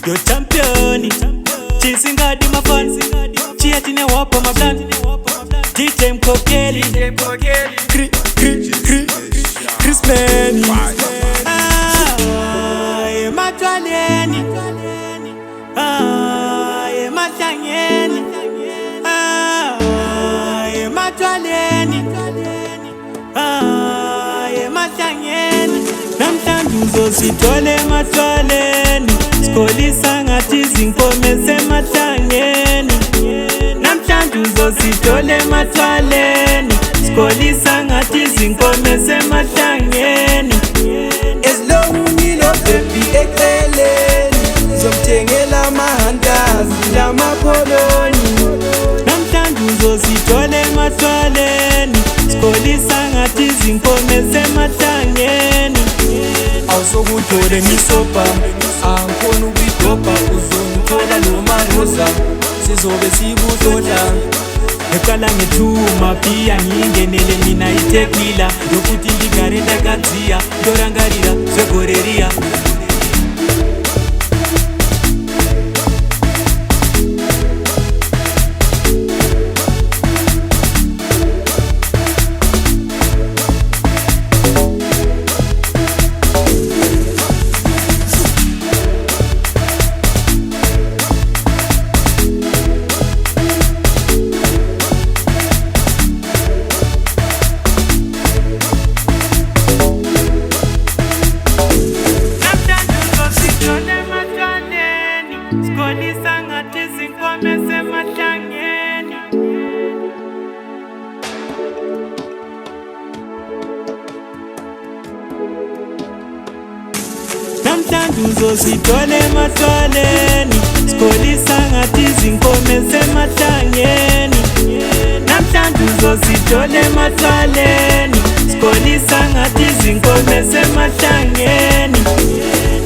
Yo championi Chisingadi mafan Chiatine wapo maflan DJ Mkokeli Chris Manny Matwaleni Matangeni Matwaleni Matangeni Namtanduzo sitole matwaleni Skolisa ngati zinkomese matangeni Namtanduzo sitole matwaleni Skolisa ngati zinkomese matangeni Esilongile baby eceleni Zomthengela mahandazi lamapoloni Namtanduzo sitole matwaleni Skolisa ngati zinkomese matangeni Awusokuthole ngisopa Angikhona ukuyidobha uzongithola noma rosa Sizobe sibuhlola Ekala ngethuma pia ngingenele mina itequila Yokuthi ngigarenda kadziya Ndorangarira zwegoreria Skolisa ngati zinkomese matangeni Namtanduzo sitole matwaleni Skolisa ngati zinkomese matangeni Namtanduzo sitole matwaleni Skolisa ngati zinkomese matangeni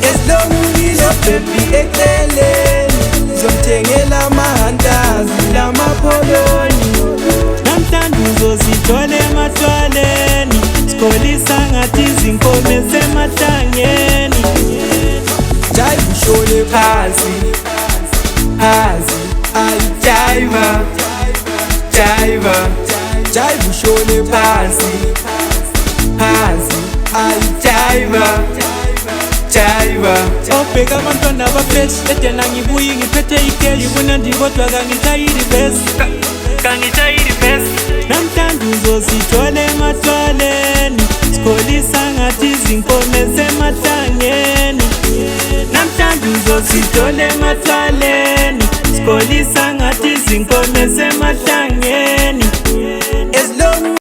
Esilongile baby eceleni Zomthengela mahandazi lamapoloni Namtanduzo sitole matwaleni Skolisa ngati zinkomese matangeni Jive ushone phansi Phansi Ayi jive Jive Jive ushone phansi Phansi Ayi jive Jive Obheka abantwana abafresh edena ngibuyi ngiphethe ikeli Ngibona ndikodwa kangitayiri best Namtanduzo sitole matwaleni Skolisa ngati zinkomese matangeni Namtanduzo sitole matwaleni Skolisa ngati zinkomese matangeni